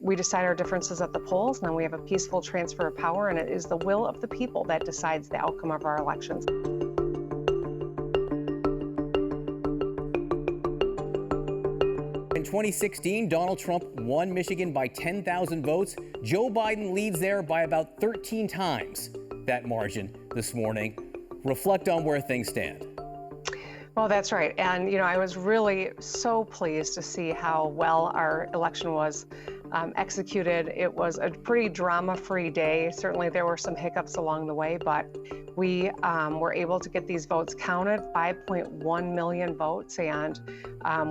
We decide our differences at the polls, and then we have a peaceful transfer of power, and it is the will of the people that decides the outcome of our elections. In 2016, Donald Trump won Michigan by 10,000 votes. Joe Biden leads there by about 13 times that margin this morning. Reflect on where things stand. Well, that's right. And, I was really so pleased to see how well our election was executed. It was a pretty drama-free day. Certainly there were some hiccups along the way, but we were able to get these votes counted, 5.1 million votes. And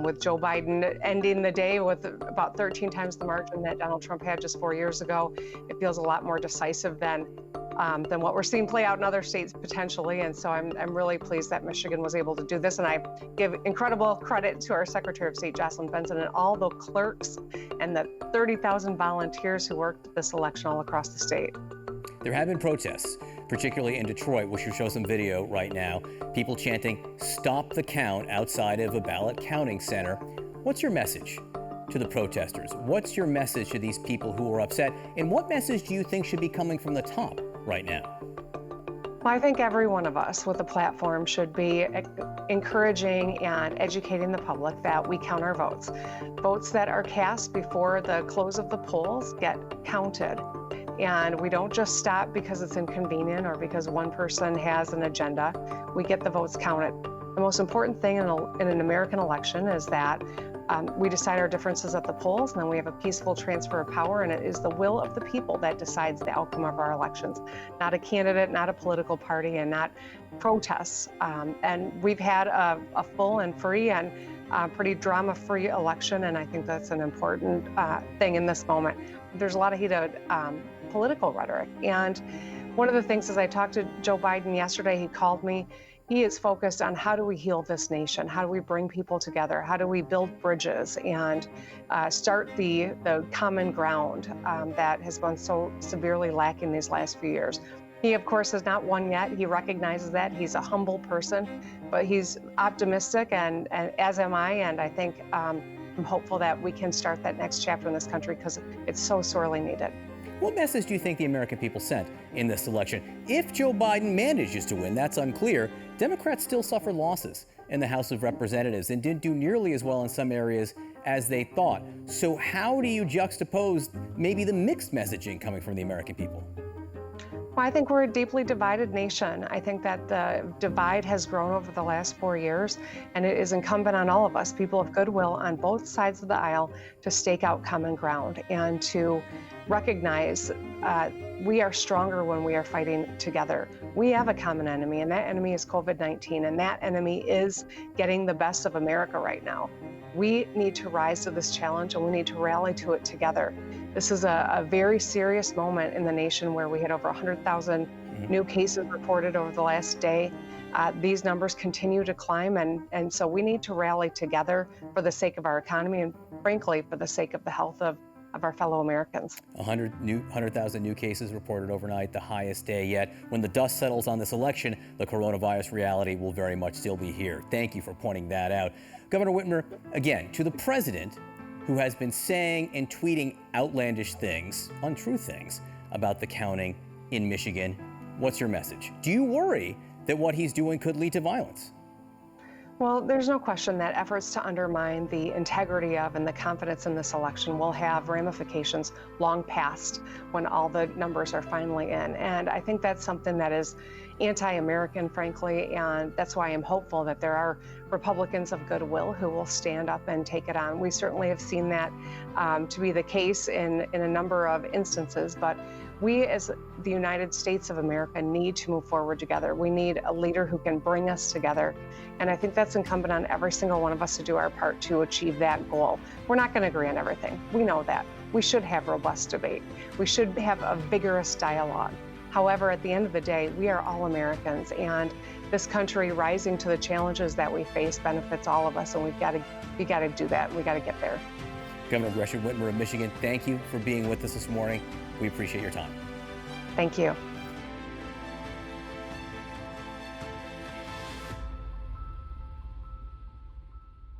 with Joe Biden ending the day with about 13 times the margin that Donald Trump had just 4 years ago, it feels a lot more decisive than what we're seeing play out in other states potentially. And so I'm really pleased that Michigan was able to do this. And I give incredible credit to our Secretary of State, Jocelyn Benson, and all the clerks and the 30,000 volunteers who worked this election all across the state. There have been protests, particularly in Detroit, which will show some video right now. People chanting, "Stop the count," outside of a ballot counting center. What's your message to the protesters? What's your message to these people who are upset? And what message do you think should be coming from the top right now? Well, I think every one of us with a platform should be encouraging and educating the public that we count our votes. Votes that are cast before the close of the polls get counted. And we don't just stop because it's inconvenient or because one person has an agenda. We get the votes counted. The most important thing in an American election is that we decide our differences at the polls, and then we have a peaceful transfer of power, and it is the will of the people that decides the outcome of our elections, not a candidate, not a political party, and not protests. And we've had a full and free and pretty drama-free election, and I think that's an important thing in this moment. There's a lot of heated political rhetoric, and one of the things as I talked to Joe Biden yesterday, he called me. He is focused on how do we heal this nation? How do we bring people together? How do we build bridges and start the common ground that has been so severely lacking these last few years? He, of course, has not won yet. He recognizes that. He's a humble person, but he's optimistic, and as am I. And I think I'm hopeful that we can start that next chapter in this country because it's so sorely needed. What message do you think the American people sent in this election? If Joe Biden manages to win, that's unclear. Democrats still suffer losses in the House of Representatives and didn't do nearly as well in some areas as they thought. So how do you juxtapose maybe the mixed messaging coming from the American people? Well, I think we're a deeply divided nation. I think that the divide has grown over the last 4 years, and it is incumbent on all of us, people of goodwill on both sides of the aisle, to stake out common ground and to recognize we are stronger when we are fighting together. We have a common enemy, and that enemy is COVID-19, and that enemy is getting the best of America right now. We need to rise to this challenge, and we need to rally to it together. This is a very serious moment in the nation where we had over 100,000 new cases reported over the last day. These numbers continue to climb, and so we need to rally together for the sake of our economy and, frankly, for the sake of the health of our fellow Americans. 100,000 new cases reported overnight, the highest day yet. When the dust settles on this election, the coronavirus reality will very much still be here. Thank you for pointing that out. Governor Whitmer, again, to the president, who has been saying and tweeting outlandish things, untrue things, about the counting in Michigan, what's your message? Do you worry that what he's doing could lead to violence? Well, there's no question that efforts to undermine the integrity of and the confidence in this election will have ramifications long past when all the numbers are finally in. And I think that's something that is anti-American, frankly, and that's why I'm hopeful that there are Republicans of goodwill who will stand up and take it on. We certainly have seen that to be the case in a number of instances, but we as the United States of America need to move forward together. We need a leader who can bring us together. And I think that's incumbent on every single one of us to do our part to achieve that goal. We're not going to agree on everything. We know that. We should have robust debate. We should have a vigorous dialogue. However, at the end of the day, we are all Americans, and this country rising to the challenges that we face benefits all of us, and we got to do that. We got to get there. Governor Gretchen Whitmer of Michigan, thank you for being with us this morning. We appreciate your time. Thank you.